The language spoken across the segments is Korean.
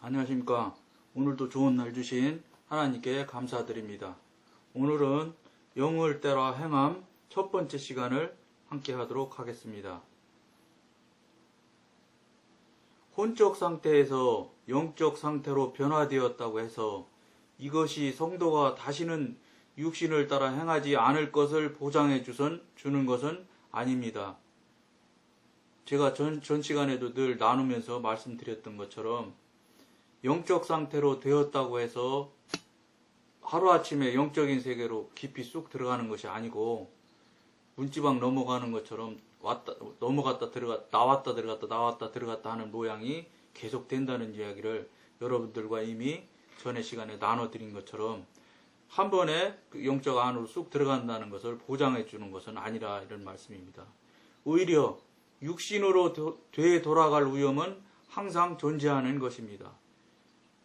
안녕하십니까. 오늘도 좋은 날 주신 하나님께 감사드립니다. 오늘은 영을 때라 행함 첫 번째 시간을 함께 하도록 하겠습니다. 혼적 상태에서 영적 상태로 변화되었다고 해서 이것이 성도가 다시는 육신을 따라 행하지 않을 것을 보장해 주는 것은 아닙니다. 제가 전 시간에도 늘 나누면서 말씀드렸던 것처럼 영적 상태로 되었다고 해서 하루아침에 영적인 세계로 깊이 쑥 들어가는 것이 아니고 문지방 넘어가는 것처럼 넘어갔다 들어갔다 나왔다 들어갔다 나왔다 들어갔다 하는 모양이 계속 된다는 이야기를 여러분들과 이미 전의 시간에 나눠드린 것처럼 한 번에 그 영적 안으로 쑥 들어간다는 것을 보장해 주는 것은 아니라 이런 말씀입니다. 오히려 육신으로 되돌아갈 위험은 항상 존재하는 것입니다.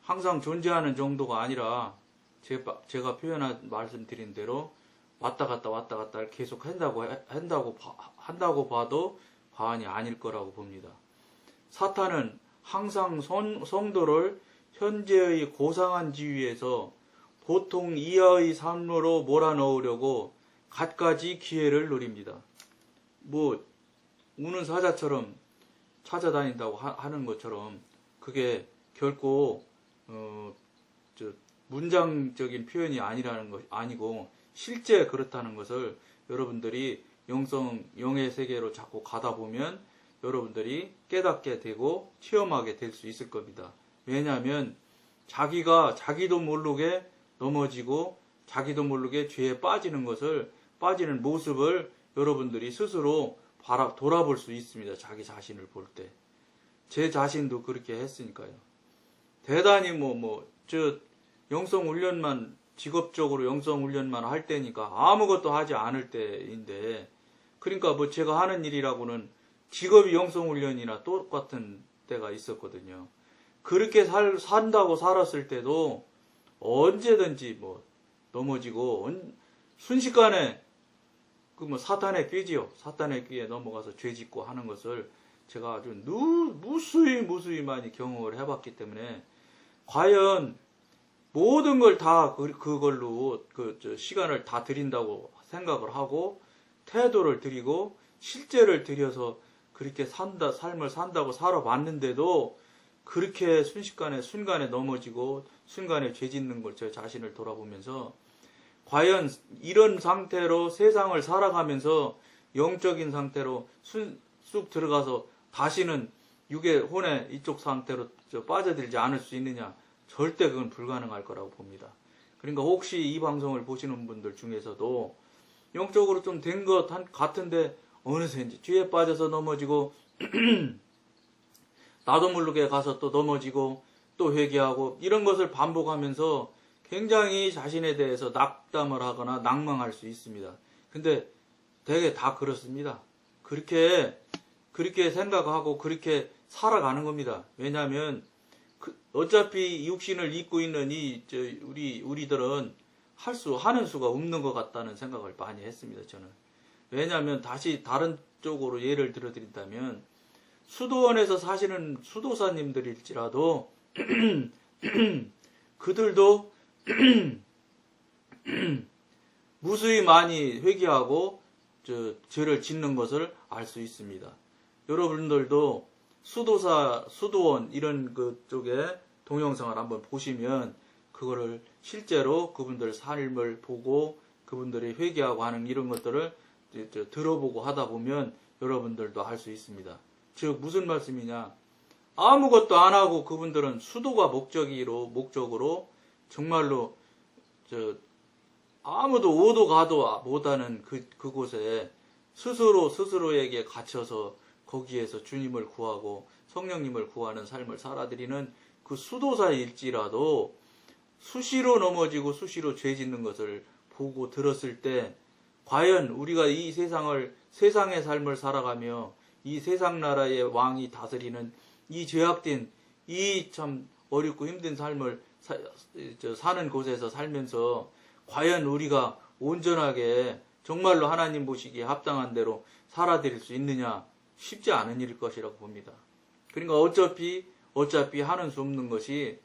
항상 존재하는 정도가 아니라 제가 말씀드린 대로 왔다 갔다 계속 한다고 봐도 과언이 아닐 거라고 봅니다. 사탄은 항상 성도를 현재의 고상한 지위에서 보통 이하의 삶으로 몰아넣으려고 갖가지 기회를 노립니다. 우는 사자처럼 찾아다닌다고 하는 것처럼 그게 결코 문장적인 표현이 아니고 실제 그렇다는 것을 여러분들이 영의 세계로 자꾸 가다 보면 여러분들이 깨닫게 되고 체험하게 될 수 있을 겁니다. 왜냐하면 자기도 모르게 넘어지고 자기도 모르게 죄에 빠지는 모습을 여러분들이 스스로 돌아볼 수 있습니다. 자기 자신을 볼 때. 제 자신도 그렇게 했으니까요. 대단히 직업적으로 영성 훈련만 할 때니까 아무것도 하지 않을 때인데, 그러니까 제가 하는 일이라고는 직업이 영성 훈련이나 똑같은 때가 있었거든요. 그렇게 산다고 살았을 때도 언제든지 넘어지고, 순식간에 사탄의 꾀지요. 사탄의 꾀에 넘어가서 죄 짓고 하는 것을 제가 아주 무수히 많이 경험을 해봤기 때문에, 과연 모든 걸 다 그걸로 시간을 다 드린다고 생각을 하고 태도를 드리고 실제를 들여서 그렇게 삶을 산다고 살아봤는데도 그렇게 순간에 넘어지고 순간에 죄 짓는 걸 제 자신을 돌아보면서, 과연 이런 상태로 세상을 살아가면서 영적인 상태로 쑥 들어가서 다시는 육의 혼의 이쪽 상태로 빠져들지 않을 수 있느냐? 절대 그건 불가능할 거라고 봅니다. 그러니까 혹시 이 방송을 보시는 분들 중에서도 영적으로 좀 된 것 같은데 어느새 이제 죄에 빠져서 넘어지고 나도 모르게 가서 또 넘어지고 또 회개하고 이런 것을 반복하면서 굉장히 자신에 대해서 낙담을 하거나 낭망할 수 있습니다. 근데 되게 다 그렇습니다. 그렇게 생각하고 그렇게 살아가는 겁니다. 왜냐하면 어차피 육신을 입고 있는 우리들은 하는 수가 없는 것 같다는 생각을 많이 했습니다. 저는. 왜냐하면 다시 다른 쪽으로 예를 들어드린다면 수도원에서 사시는 수도사님들일지라도 그들도 무수히 많이 회개하고 죄를 짓는 것을 알 수 있습니다. 여러분들도 수도원 이런 쪽에 동영상을 한번 보시면 그거를 실제로 그분들 삶을 보고 그분들이 회개하고 하는 이런 것들을 들어보고 하다 보면 여러분들도 할 수 있습니다. 즉 무슨 말씀이냐? 아무것도 안 하고 그분들은 수도가 목적으로 정말로 아무도 오도 가도 못하는 그곳에 스스로에게 갇혀서 거기에서 주님을 구하고 성령님을 구하는 삶을 살아드리는 그 수도사일지라도 수시로 넘어지고 수시로 죄 짓는 것을 보고 들었을 때, 과연 우리가 이 세상의 삶을 살아가며 이 세상 나라의 왕이 다스리는 이 죄악된 이 참 어렵고 힘든 삶을 사는 곳에서 살면서 과연 우리가 온전하게 정말로 하나님 보시기에 합당한 대로 살아드릴 수 있느냐? 쉽지 않은 일일 것이라고 봅니다. 그러니까 어차피 하는 수 없는 것이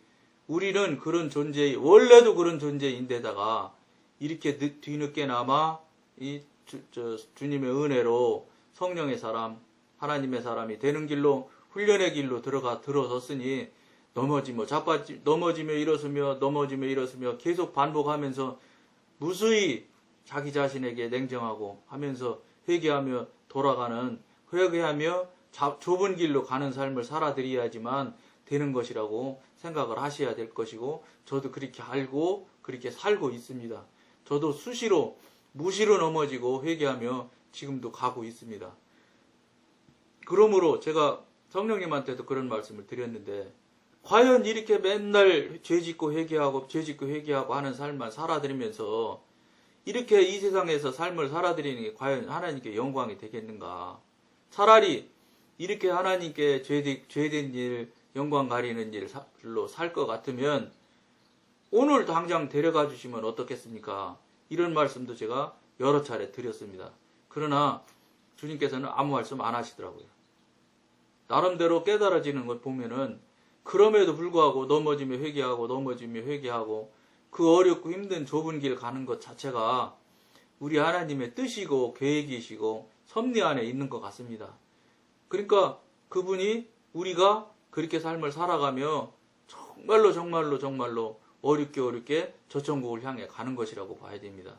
우리는 그런 원래도 그런 존재인데다가 이렇게 뒤늦게나마 주님의 은혜로 성령의 사람, 하나님의 사람이 되는 길로 훈련의 길로 들어섰으니 넘어지며 일어서며 계속 반복하면서 무수히 자기 자신에게 냉정하고 하면서 회개하며 좁은 길로 가는 삶을 살아드려야지만 되는 것이라고 생각을 하셔야 될 것이고, 저도 그렇게 알고 그렇게 살고 있습니다. 저도 무시로 넘어지고 회개하며 지금도 가고 있습니다. 그러므로 제가 성령님한테도 그런 말씀을 드렸는데, 과연 이렇게 맨날 죄짓고 회개하고 하는 삶만 살아드리면서 이렇게 이 세상에서 삶을 살아드리는 게 과연 하나님께 영광이 되겠는가? 차라리 이렇게 하나님께 죄된 일, 영광 가리는 일로 살 것 같으면 오늘 당장 데려가 주시면 어떻겠습니까? 이런 말씀도 제가 여러 차례 드렸습니다. 그러나 주님께서는 아무 말씀 안 하시더라고요. 나름대로 깨달아지는 것 보면은 그럼에도 불구하고 넘어지며 회개하고 그 어렵고 힘든 좁은 길 가는 것 자체가 우리 하나님의 뜻이고 계획이시고 섭리 안에 있는 것 같습니다. 그러니까 그분이 우리가 그렇게 삶을 살아가며 정말로 어렵게 저 천국을 향해 가는 것이라고 봐야 됩니다.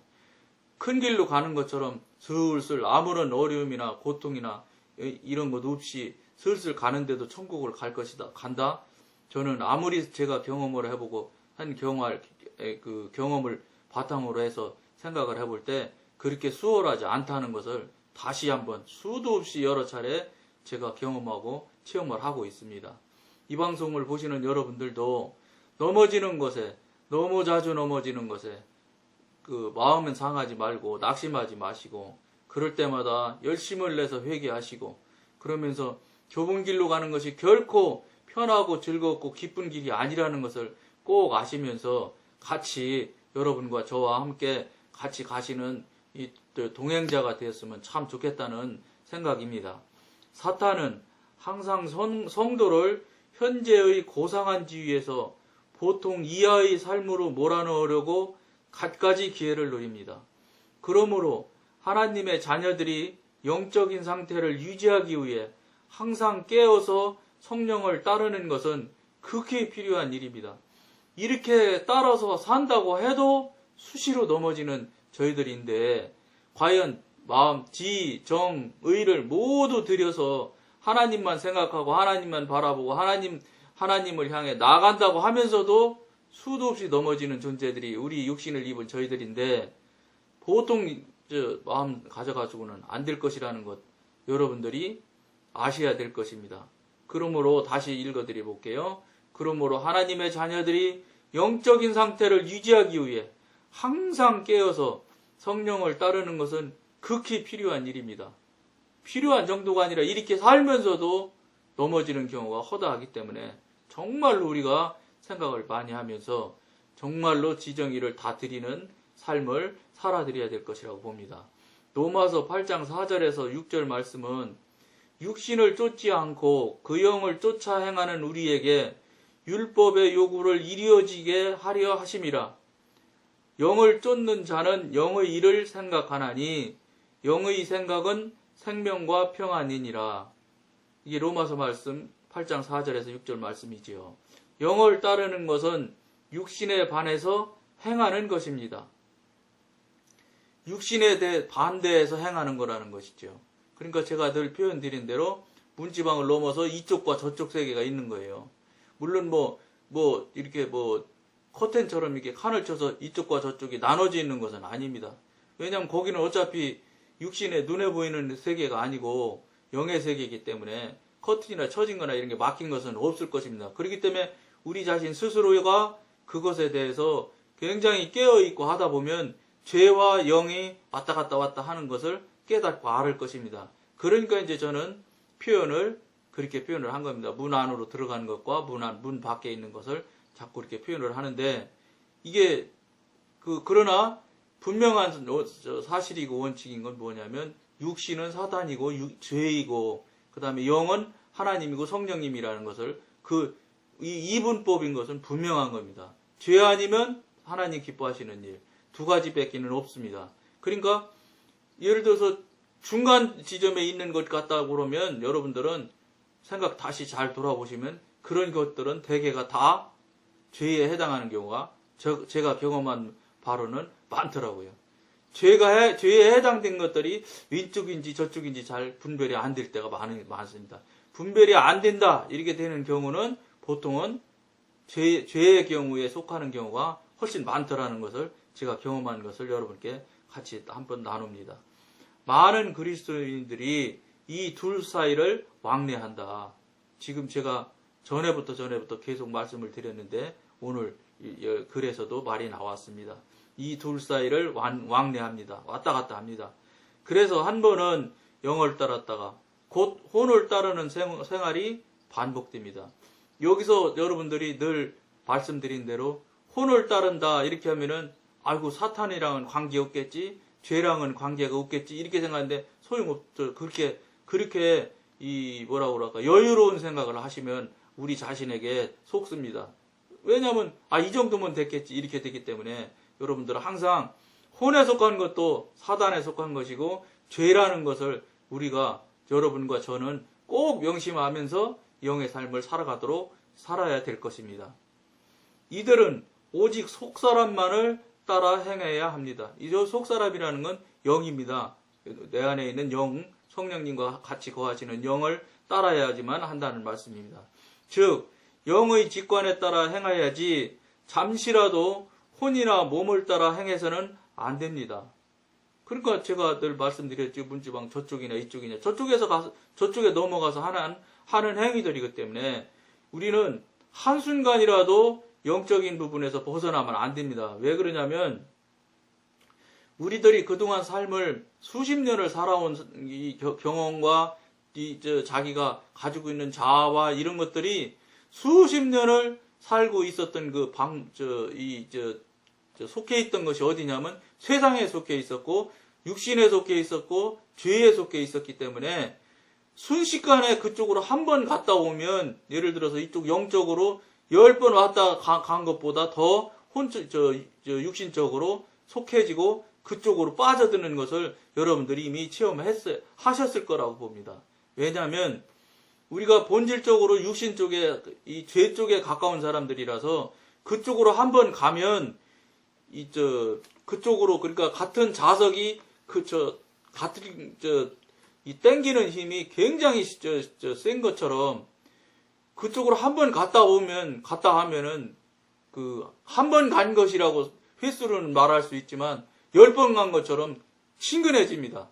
큰 길로 가는 것처럼 슬슬 아무런 어려움이나 고통이나 이런 것 없이 슬슬 가는데도 천국을 간다? 저는 아무리 제가 경험을 해보고 한 경험을 바탕으로 해서 생각을 해볼 때 그렇게 수월하지 않다는 것을 다시 한번 수도 없이 여러 차례 제가 경험하고 체험을 하고 있습니다. 이 방송을 보시는 여러분들도 너무 자주 넘어지는 것에 마음은 상하지 말고 낙심하지 마시고, 그럴 때마다 열심을 내서 회개하시고, 그러면서 좁은 길로 가는 것이 결코 편하고 즐겁고 기쁜 길이 아니라는 것을 꼭 아시면서 같이 여러분과 저와 함께 같이 가시는 이 동행자가 되었으면 참 좋겠다는 생각입니다. 사탄은 항상 성도를 현재의 고상한 지위에서 보통 이하의 삶으로 몰아넣으려고 갖가지 기회를 노립니다. 그러므로 하나님의 자녀들이 영적인 상태를 유지하기 위해 항상 깨어서 성령을 따르는 것은 극히 필요한 일입니다. 이렇게 따라서 산다고 해도 수시로 넘어지는 저희들인데, 과연 마음, 지, 정, 의를 모두 들여서 하나님만 생각하고 하나님만 바라보고 하나님을 향해 나아간다고 하면서도 수도 없이 넘어지는 존재들이 우리 육신을 입은 저희들인데, 보통 마음 가져가지고는 안 될 것이라는 것 여러분들이 아셔야 될 것입니다. 그러므로 다시 읽어드려 볼게요. 그러므로 하나님의 자녀들이 영적인 상태를 유지하기 위해 항상 깨어서 성령을 따르는 것은 극히 필요한 일입니다. 필요한 정도가 아니라 이렇게 살면서도 넘어지는 경우가 허다하기 때문에 정말로 우리가 생각을 많이 하면서 정말로 지정의를 다 드리는 삶을 살아드려야 될 것이라고 봅니다. 로마서 8장 4절에서 6절 말씀은 육신을 쫓지 않고 그 영을 쫓아 행하는 우리에게 율법의 요구를 이루어지게 하려 하심이라. 영을 쫓는 자는 영의 일을 생각하나니 영의 생각은 생명과 평안이니라. 이게 로마서 말씀 8장 4절에서 6절 말씀이지요. 영을 따르는 것은 육신에 반해서 행하는 것입니다. 육신에 반대해서 행하는 거라는 것이죠. 그러니까 제가 늘 표현드린 대로 문지방을 넘어서 이쪽과 저쪽 세계가 있는 거예요. 물론 이렇게 커튼처럼 이렇게 칸을 쳐서 이쪽과 저쪽이 나눠져 있는 것은 아닙니다. 왜냐하면 거기는 어차피 육신의 눈에 보이는 세계가 아니고 영의 세계이기 때문에 커튼이나 쳐진 거나 이런 게 막힌 것은 없을 것입니다. 그렇기 때문에 우리 자신 스스로가 그것에 대해서 굉장히 깨어있고 하다 보면 죄와 영이 왔다 갔다 하는 것을 깨닫고 알을 것입니다. 그러니까 이제 저는 그렇게 표현을 한 겁니다. 문 안으로 들어가는 것과 문 밖에 있는 것을 자꾸 이렇게 표현을 하는데, 이게 그러나 분명한 사실이고 원칙인 건 뭐냐면 육신은 사단이고 죄이고 그 다음에 영은 하나님이고 성령님이라는 것을 이 이분법인 것은 분명한 겁니다. 죄 아니면 하나님 기뻐하시는 일. 두 가지 뺏기는 없습니다. 그러니까 예를 들어서 중간 지점에 있는 것 같다 그러면 여러분들은 생각 다시 잘 돌아보시면 그런 것들은 대개가 다 죄에 해당하는 경우가 제가 경험한 바로는 많더라고요. 죄에 해당된 것들이 왼쪽인지 저쪽인지 잘 분별이 안 될 때가 많습니다. 분별이 안 된다 이렇게 되는 경우는 보통은 죄의 경우에 속하는 경우가 훨씬 많더라는 것을 제가 경험한 것을 여러분께 같이 한번 나눕니다. 많은 그리스도인들이 이 둘 사이를 왕래한다. 지금 제가 전에부터 계속 말씀을 드렸는데 오늘 글에서도 말이 나왔습니다. 이 둘 사이를 왕래합니다. 왔다 갔다 합니다. 그래서 한 번은 영을 따랐다가 곧 혼을 따르는 생활이 반복됩니다. 여기서 여러분들이 늘 말씀드린 대로 혼을 따른다 이렇게 하면은 아이고 사탄이랑은 관계없겠지, 죄랑은 관계가 없겠지 이렇게 생각하는데 소용없죠. 그렇게 이 뭐라고 그럴까 여유로운 생각을 하시면 우리 자신에게 속습니다. 왜냐하면 이 정도면 됐겠지 이렇게 되기 때문에 여러분들은 항상 혼에 속한 것도 사단에 속한 것이고 죄라는 것을 우리가 여러분과 저는 꼭 명심하면서 영의 삶을 살아야 될 것입니다. 이들은 오직 속사람만을 따라 행해야 합니다. 이 속사람이라는 건 영입니다. 내 안에 있는 영, 성령님과 같이 거하시는 영을 따라야지만 한다는 말씀입니다. 즉 영의 직관에 따라 행해야지 잠시라도 혼이나 몸을 따라 행해서는 안 됩니다. 그러니까 제가 늘 말씀드렸죠. 문지방 저쪽이냐 이쪽이냐 저쪽에서 가서 저쪽에 넘어가서 하는 행위들이기 때문에 우리는 한순간이라도 영적인 부분에서 벗어나면 안 됩니다. 왜 그러냐면 우리들이 그동안 삶을 수십 년을 살아온 이 경험과 자기가 가지고 있는 자아와 이런 것들이 수십 년을 살고 있었던 속해 있던 것이 어디냐면 세상에 속해 있었고 육신에 속해 있었고 죄에 속해 있었기 때문에 순식간에 그쪽으로 한 번 갔다 오면 예를 들어서 이쪽 영적으로 10번 왔다 간 것보다 더 육신적으로 속해지고 그쪽으로 빠져드는 것을 여러분들이 이미 하셨을 거라고 봅니다. 왜냐하면 우리가 본질적으로 육신 쪽에 이 죄 쪽에 가까운 사람들이라서 그쪽으로 한 번 가면 그쪽으로 그러니까 같은 자석이 이 땡기는 힘이 굉장히 센 것처럼 그쪽으로 한 번 갔다 하면은 한 번 간 것이라고 횟수로는 말할 수 있지만 10번 간 것처럼 친근해집니다.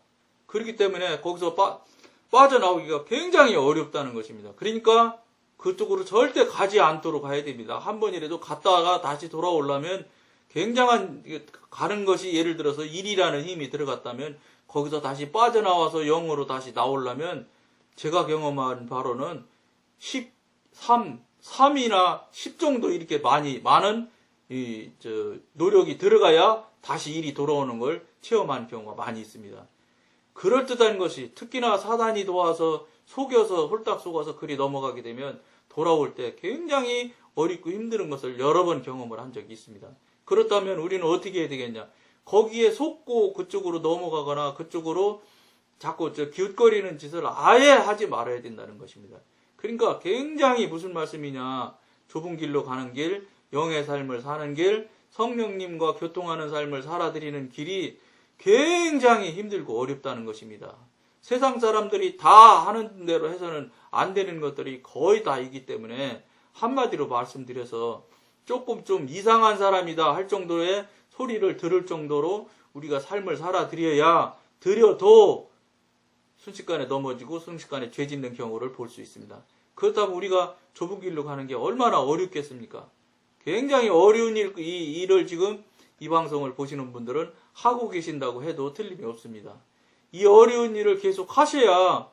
그렇기 때문에 거기서 빠져나오기가 굉장히 어렵다는 것입니다. 그러니까 그쪽으로 절대 가지 않도록 해야 됩니다. 한 번이라도 갔다가 다시 돌아오려면 굉장한 가는 것이 예를 들어서 1이라는 힘이 들어갔다면 거기서 다시 빠져나와서 0으로 다시 나오려면 제가 경험한 바로는 3이나 10 정도 이렇게 많은 노력이 들어가야 다시 1이 돌아오는 걸 체험한 경우가 많이 있습니다. 그럴듯한 것이 특히나 사단이 도와서 홀딱 속아서 그리 넘어가게 되면 돌아올 때 굉장히 어렵고 힘든 것을 여러 번 경험을 한 적이 있습니다. 그렇다면 우리는 어떻게 해야 되겠냐? 거기에 속고 그쪽으로 넘어가거나 그쪽으로 자꾸 기웃거리는 짓을 아예 하지 말아야 된다는 것입니다. 그러니까 굉장히 무슨 말씀이냐? 좁은 길로 가는 길, 영의 삶을 사는 길, 성령님과 교통하는 삶을 살아드리는 길이 굉장히 힘들고 어렵다는 것입니다. 세상 사람들이 다 하는 대로 해서는 안 되는 것들이 거의 다이기 때문에 한마디로 말씀드려서 조금 좀 이상한 사람이다 할 정도의 소리를 들을 정도로 우리가 삶을 드려도 순식간에 넘어지고 순식간에 죄 짓는 경우를 볼 수 있습니다. 그렇다면 우리가 좁은 길로 가는 게 얼마나 어렵겠습니까? 굉장히 어려운 이 일을 지금 이 방송을 보시는 분들은 하고 계신다고 해도 틀림이 없습니다. 이 어려운 일을 계속 하셔야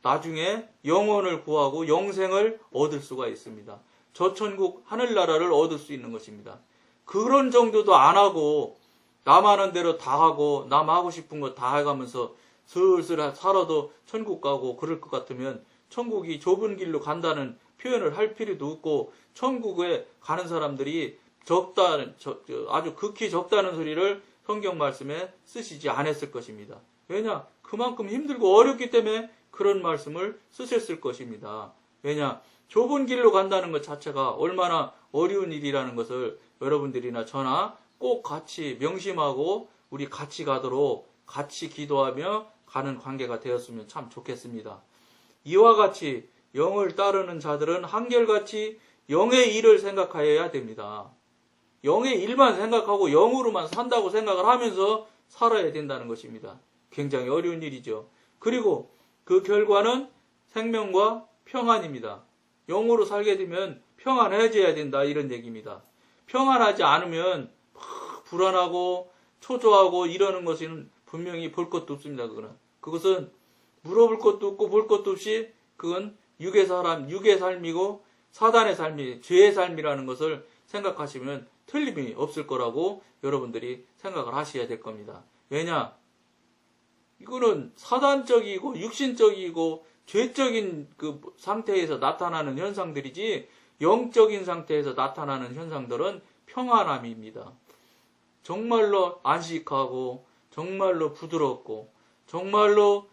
나중에 영혼을 구하고 영생을 얻을 수가 있습니다. 저 천국 하늘나라를 얻을 수 있는 것입니다. 그런 정도도 안 하고 남 하는 대로 다 하고 남 하고 싶은 거 다 해가면서 슬슬 살아도 천국 가고 그럴 것 같으면 천국이 좁은 길로 간다는 표현을 할 필요도 없고 천국에 가는 사람들이 아주 극히 적다는 소리를 성경 말씀에 쓰시지 않았을 것입니다. 왜냐? 그만큼 힘들고 어렵기 때문에 그런 말씀을 쓰셨을 것입니다. 왜냐? 좁은 길로 간다는 것 자체가 얼마나 어려운 일이라는 것을 여러분들이나 저나 꼭 같이 명심하고 우리 같이 가도록 같이 기도하며 가는 관계가 되었으면 참 좋겠습니다. 이와 같이 영을 따르는 자들은 한결같이 영의 일을 생각하여야 됩니다. 영의 일만 생각하고 영으로만 산다고 생각을 하면서 살아야 된다는 것입니다. 굉장히 어려운 일이죠. 그리고 그 결과는 생명과 평안입니다. 영으로 살게 되면 평안해져야 된다 이런 얘기입니다. 평안하지 않으면 불안하고 초조하고 이러는 것은 분명히 볼 것도 없습니다. 그것은 물어볼 것도 없고 볼 것도 없이 그건 육의 삶이고 사단의 삶이 죄의 삶이라는 것을 생각하시면 틀림이 없을 거라고 여러분들이 생각을 하셔야 될 겁니다. 왜냐? 이거는 사단적이고 육신적이고 죄적인 그 상태에서 나타나는 현상들이지 영적인 상태에서 나타나는 현상들은 평안함입니다. 정말로 안식하고 정말로 부드럽고 정말로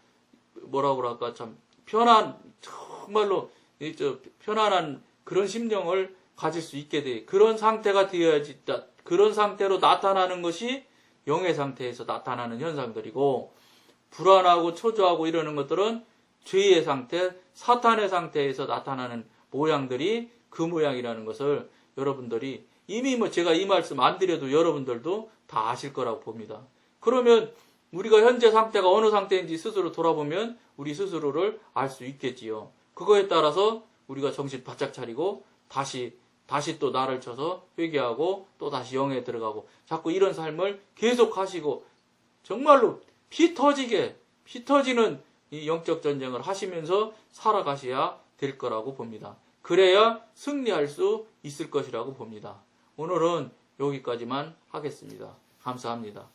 뭐라고 그럴까 참 정말로 편안한 그런 심정을 가질 수 있게 돼. 그런 상태가 되어야지 그런 상태로 나타나는 것이 영의 상태에서 나타나는 현상들이고 불안하고 초조하고 이러는 것들은 죄의 상태, 사탄의 상태에서 나타나는 모양들이 그 모양이라는 것을 여러분들이 이미 제가 이 말씀 안 드려도 여러분들도 다 아실 거라고 봅니다. 그러면 우리가 현재 상태가 어느 상태인지 스스로 돌아보면 우리 스스로를 알 수 있겠지요. 그거에 따라서 우리가 정신 바짝 차리고 다시 또 나를 쳐서 회개하고 또 다시 영에 들어가고 자꾸 이런 삶을 계속 하시고 정말로 피 터지는 이 영적 전쟁을 하시면서 살아가셔야 될 거라고 봅니다. 그래야 승리할 수 있을 것이라고 봅니다. 오늘은 여기까지만 하겠습니다. 감사합니다.